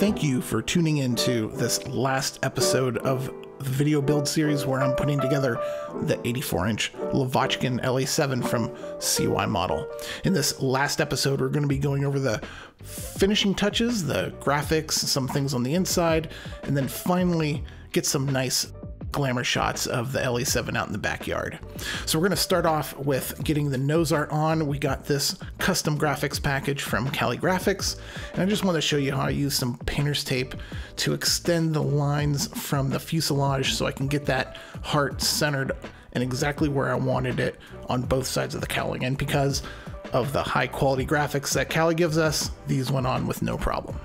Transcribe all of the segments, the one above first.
Thank you for tuning into this last episode of the video build series where I'm putting together the 84-inch Lavochkin La-7 from CYModel. In this last episode, we're going to be going over the finishing touches, the graphics, some things on the inside, and then finally get some nice glamour shots of the La-7 out in the backyard. So we're going to start off with getting the nose art on. We got this custom graphics package from Kbely Graphics, and I just want to show you how I use some painter's tape to extend the lines from the fuselage so I can get that heart centered and exactly where I wanted it on both sides of the cowling. And because of the high quality graphics that Kbely gives us, these went on with no problem.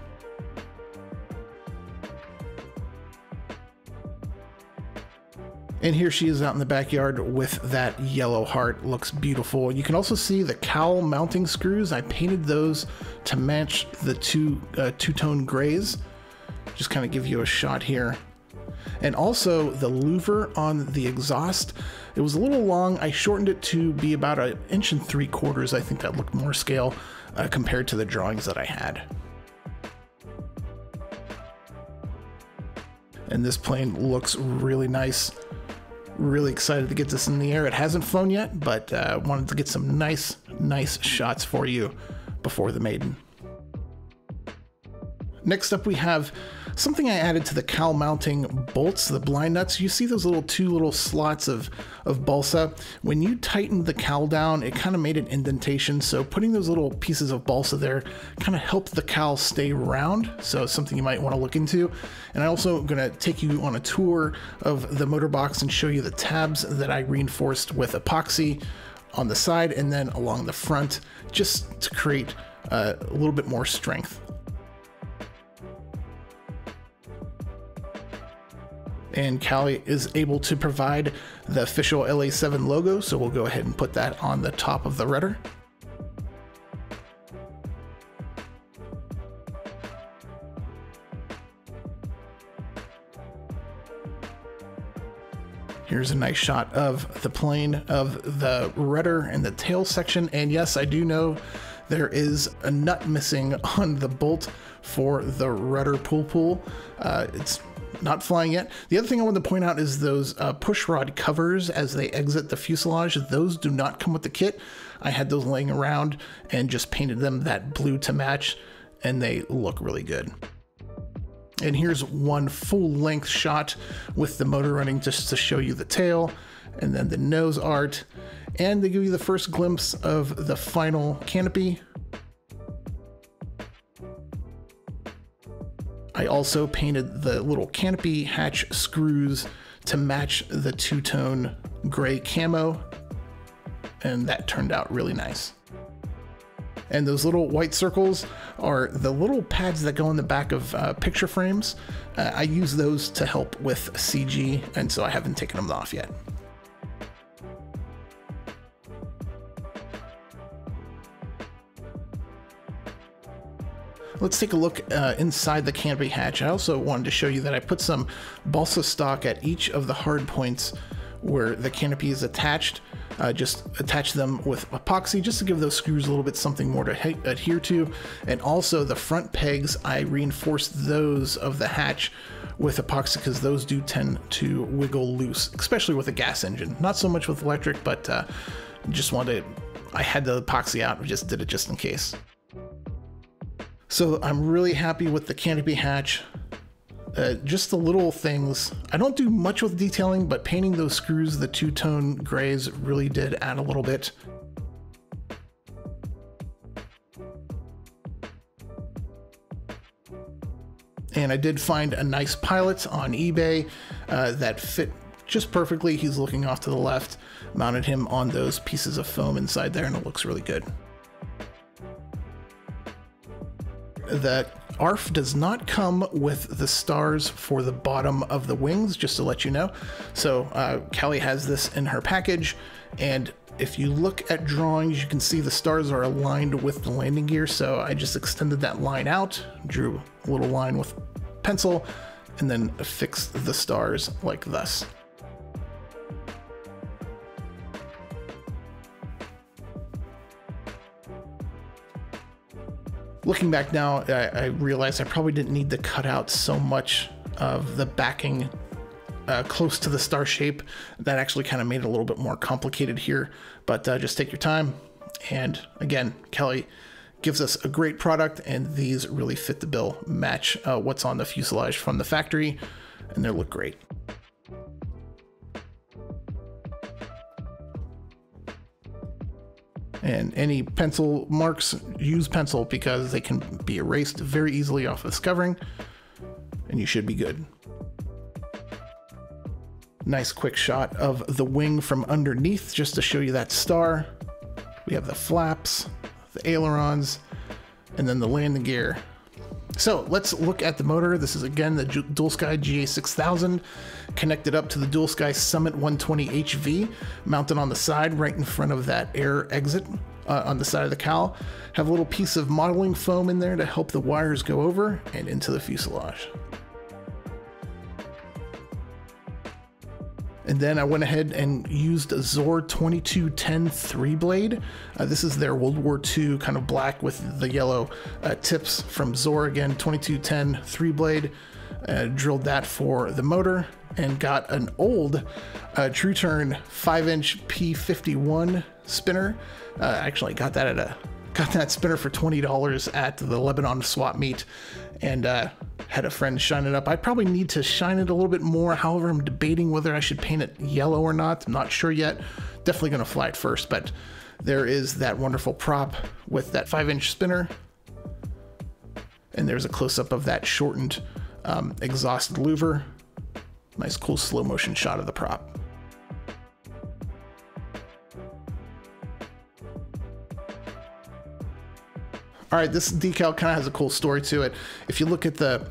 And here she is out in the backyard with that yellow heart. Looks beautiful. You can also see the cowl mounting screws. I painted those to match the two-tone grays. Just kind of give you a shot here. And also the louver on the exhaust. It was a little long. I shortened it to be about 1 3/4 inches. I think that looked more scale compared to the drawings that I had. And this plane looks really nice. Really excited to get this in the air. It hasn't flown yet, but wanted to get some nice shots for you before the maiden. Next up, we have something I added to the cowl mounting bolts, the blind nuts. You see those two little slots of balsa. When you tightened the cowl down, it kind of made an indentation. So putting those little pieces of balsa there kind of helped the cowl stay round. So it's something you might want to look into. And I'm also going to take you on a tour of the motor box and show you the tabs that I reinforced with epoxy on the side and then along the front, just to create a little bit more strength. And Kbely is able to provide the official La-7 logo, so we'll go ahead and put that on the top of the rudder. Here's a nice shot of the plane, of the rudder and the tail section. And yes, I do know there is a nut missing on the bolt for the rudder pull. It's not flying yet. The other thing I wanted to point out is those push rod covers as they exit the fuselage. Those do not come with the kit. I had those laying around and just painted them that blue to match, and they look really good. And here's one full length shot with the motor running just to show you the tail and then the nose art. And they give you the first glimpse of the final canopy. I also painted the little canopy hatch screws to match the two-tone gray camo, and that turned out really nice. And those little white circles are the little pads that go in the back of picture frames. I use those to help with CG, and so I haven't taken them off yet. Let's take a look inside the canopy hatch. I also wanted to show you that I put some balsa stock at each of the hard points where the canopy is attached. Just attach them with epoxy just to give those screws a little bit something more to adhere to. And also the front pegs, I reinforced those of the hatch with epoxy because those do tend to wiggle loose, especially with a gas engine. Not so much with electric, but just wanted to, I had the epoxy out, I just did it just in case. So I'm really happy with the canopy hatch. Just the little things. I don't do much with detailing, but painting those screws, the two-tone grays, really did add a little bit. And I did find a nice pilot on eBay that fit just perfectly. He's looking off to the left. Mounted him on those pieces of foam inside there, and it looks really good. The ARF does not come with the stars for the bottom of the wings, just to let you know. So Kbely has this in her package, and if you look at drawings, you can see the stars are aligned with the landing gear. So I just extended that line out, drew a little line with pencil, and then affixed the stars like thus. Looking back now, I realized I probably didn't need to cut out so much of the backing close to the star shape. That actually kind of made it a little bit more complicated here, but just take your time. And again, Kbely gives us a great product, and these really fit the bill, match what's on the fuselage from the factory, and they look great. And any pencil marks, use pencil because they can be erased very easily off this covering, and you should be good. Nice quick shot of the wing from underneath just to show you that star. We have the flaps, the ailerons, and then the landing gear. So let's look at the motor. This is again the Dual Sky GA6000 connected up to the Dual Sky Summit 120 HV, mounted on the side right in front of that air exit on the side of the cowl. Have a little piece of modeling foam in there to help the wires go over and into the fuselage. And then I went ahead and used a Zor 2210 3-blade. This is their World War II kind of black with the yellow tips from Zor. Again, 2210 3-blade. Drilled that for the motor and got an old True Turn 5-inch P51 spinner. Actually got that spinner for $20 at the Lebanon swap meet, and had a friend shine it up. I probably need to shine it a little bit more. However, I'm debating whether I should paint it yellow or not. I'm not sure yet. Definitely going to fly it first, but there is that wonderful prop with that 5-inch spinner. And there's a close-up of that shortened exhaust louver. Nice, cool slow motion shot of the prop. All right, this decal kind of has a cool story to it. If you look at the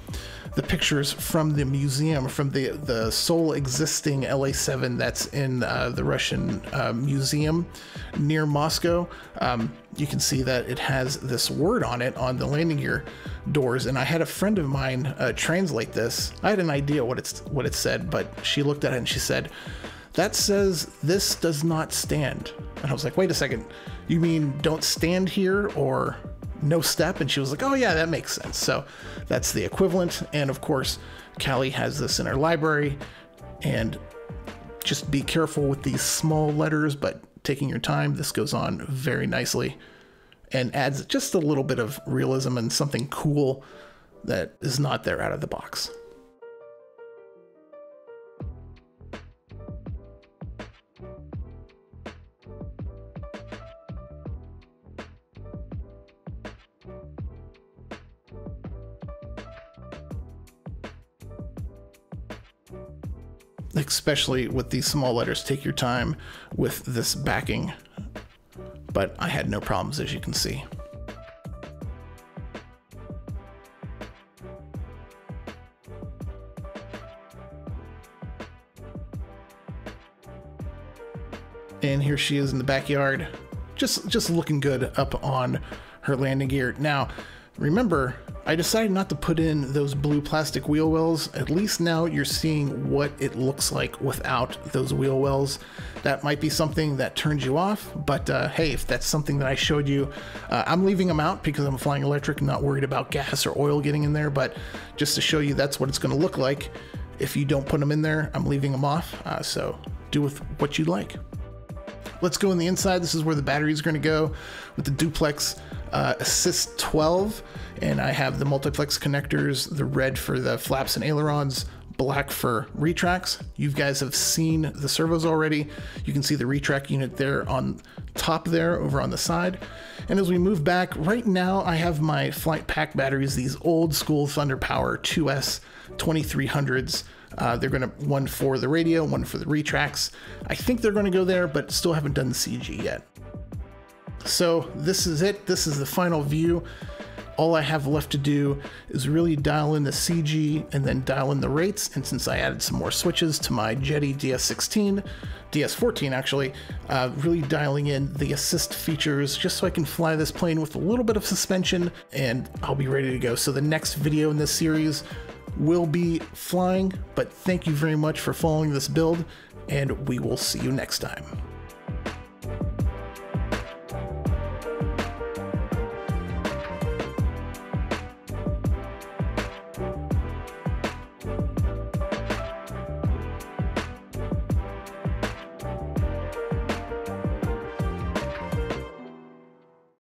pictures from the museum, from the sole existing La-7 that's in the Russian museum near Moscow, you can see that it has this word on it on the landing gear doors. And I had a friend of mine translate this. I had an idea what it said, but she looked at it and she said, "That says this does not stand." And I was like, wait a second, you mean don't stand here or no step? And she was like, oh yeah, that makes sense. So that's the equivalent. And of course, Kbely has this in her library, and just be careful with these small letters, but taking your time. This goes on very nicely and adds just a little bit of realism and something cool that is not there out of the box. Especially with these small letters, take your time with this backing, but I had no problems, as you can see. And here she is in the backyard, just looking good up on her landing gear. Now, remember, I decided not to put in those blue plastic wheel wells. At least now you're seeing what it looks like without those wheel wells. That might be something that turns you off, but hey, if that's something that I showed you, I'm leaving them out because I'm flying electric and not worried about gas or oil getting in there, but just to show you that's what it's gonna look like. If you don't put them in there, I'm leaving them off, so do with what you like. Let's go in the inside. This is where the battery is going to go with the duplex Assist 12, and I have the multiplex connectors, the red for the flaps and ailerons, black for retracts. You guys have seen the servos already. You can see the retract unit there on top there over on the side. And as we move back, right now I have my flight pack batteries, these old school Thunder Power 2S 2300s. They're going to, one for the radio, one for the retracts. I think they're going to go there, but still haven't done the CG yet. So this is it. This is the final view. All I have left to do is really dial in the CG and then dial in the rates. And since I added some more switches to my Jetty DS14 actually, really dialing in the assist features just so I can fly this plane with a little bit of suspension, and I'll be ready to go. So the next video in this series will be flying, but thank you very much for following this build, and we will see you next time.